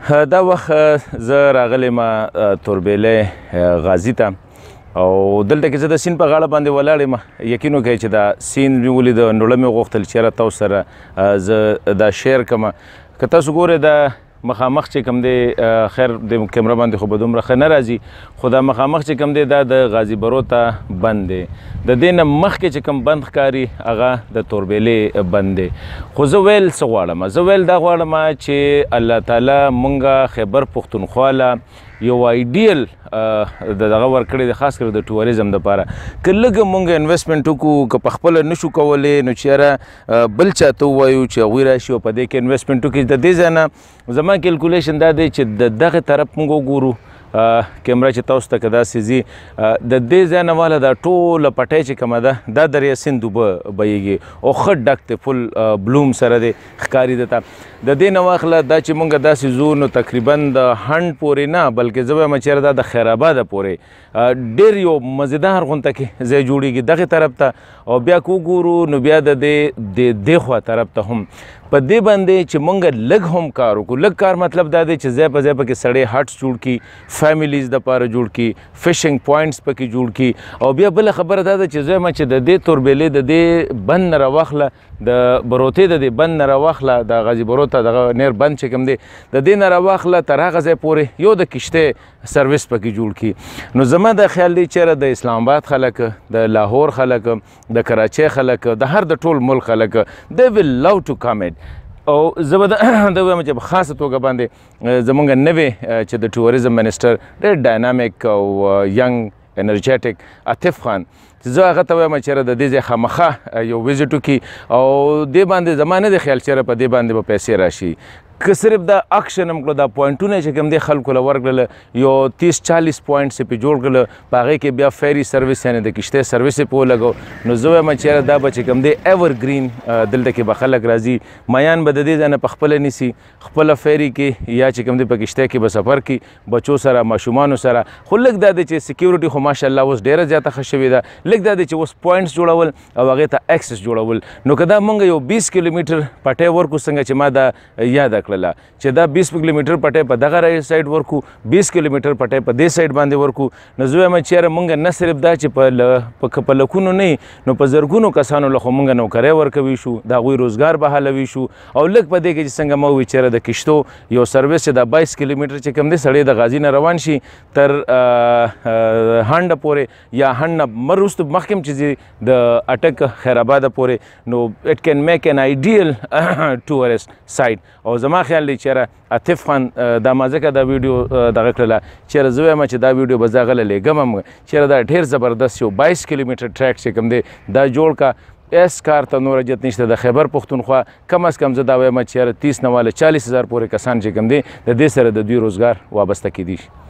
دا وخت زه راغلی ما توربېلی غازي ته او دلته کې زه د سیند په غاړه باندې ولاړ یم. یقین وکړئ چې دا سیند مې ولید، نوړه مې غوښتل چې یاره تاسو سره زه دا شیر کړم. که تاسو ګورئ دا مخامخ چې کوم دی، خیر د کیمره باندې خو به دومره ښه نه راځي، خو دا مخامخ چې کوم دی دا د غازي برو ته بند دی. د دې نه مخکې چې کوم بند ښکاري هغه د توربېلې بند دی. خو زه ویل څه غواړم؟ زه ویل دا غواړم چې الله تعالی مونږه خیبر پښتونخوا له یو آیډیل دغه ورکړی دی، خاص کر د ټوریزم دپاره. که لږ مونږ انویسټمنټ وکړو، که پخپله نشو کولی نو چې یاره بل چاته ووایو چې هغوی راشي او په دې کې انویسټمنټ وکړي. د دې ځای نه زما کیلکولیشن دا دی چې د دغه طرف مونږ وګورو، کیمره چې تاسو ته که داسې ځي، د دې ځای نه واله دا ټوله پټۍ چې کومه ده دا دریا سیند اوبه بهیږي او ښه ډک دی، فل بلوم سره دی ښکاري درته. د دې نه واخله دا چې مونږ داسې ځو نو تقریبا د هنډ پورې نه، بلکې زه وایم چېرې دا د خیر آباده پورې ډېر یو مزیدار غونته کې ځای جوړېږي دغې طرف ته. او بیا که وګورو نو بیا د دې خوا طرف ته هم په دې باندې چې مونږ لږ هم کار وکړو. لږ کار مطلب دا دی چې ځای په ځای پکې سړی هټس جوړ کړي، فیملیز دپاره جوړ کړي، فشنګ پوینټس پکې جوړ کړي. او بیا بله خبره دا ده چې زه وایم چې د دې توربېلې د دې بند نه راواخله، د بروتې د دې بند نه راواخله، د غازي برو ته دغه نیر بند چې کوم دی د دې نه راواخله تر هغه ځای پورې یو د کشتۍ سروس پکې جوړ کړي. نو زما دا خیال دی چېرې د اسلام آباد خلک، د لاهور خلک، د کراچۍ خلک، د هر د ټول ملک خلک they will love to come in. او زه به دا وایم چې په خاصه توګه باندې زمونږ نوی چې د ټوریزم منسټر ډېر ډاینامیک او ینګ انرجیټک عاطف خان، چې زه هغه ته وایم چېرې د دې ځای خامخا یو ویزټ وکړي او دې باندې زما نه دی خیال چېرې په دې باندې به پیسې راشي. که صرف دا اکشن هم کړو، دا پوینټونه چې کوم دی خلکو له ورکړله، یو 30-40 پوینټس یې پې جوړ کړله، په هغې کې بیا فیری سروس یعنې د کشتۍ سروس یې په ولګو، نو زه وایم چېرې دا به چې کوم دی ایورګرین دلته کې به خلک راځي، میان به د دې ځای نه پخپله نیسي، خپله فیری کې یا چې کوم دی په کشتۍ کې به سفر کړي بچو سره، ماشومانو سره. خو لږ دا دی چې سکیورټي خو ماشاءالله اوس ډېره زیاته ښه شوې ده. لږ دا دی چې اوس پوینټس جوړول او هغې ته اکسس جوړول. نو که دا مونږ یو 20 کیلومیټر پټۍ ورکړو، څنګه چې ما دا یاده کړله چې دا 20 کیلومیټر پټۍ په دغه سایډ ورکو، 20 کیلومیټر پټۍ په دې سایډ باندې ورکو، نو زه وایم چېرې مونږ نه صرف دا چې په لکونو نه نو په زرګونو کسانو له خو مونږ نوکرۍ ورکوي شو، د هغوی روزګار بحالوي شو. او لږ په دې کې چې څنګه ما ووایي چېرې د کشتو یو سروس چې دا 22 کیلومیټر چې کوم دی سړی د غازي نه روان شي تر هنډه پورې یا هنډ نه وروسته مخکې هم چې ځي د اټک خیر آباده پورې، نو اټ کین میک این آیډیل ټورسټ سایټ. او زما خیال دی چېرې عاطف خان دا ما ځکه دا ویډیو دغه کړله چېرې زه وایم چې دا ویډیو به زه هغه له لیږم هم، چېرې دا ډېر زبردست یو 22 کیلومیټر ټریک چې کوم دی دا جوړ کا. اس کار ته نور جت نشته. د خیبر پښتونخوا کم از کم زه دا وایم چېرې 30 نه واله 40,000 پورې کسان چې کوم دی د دې سره د دوی روزګار وابسته کیدی شي.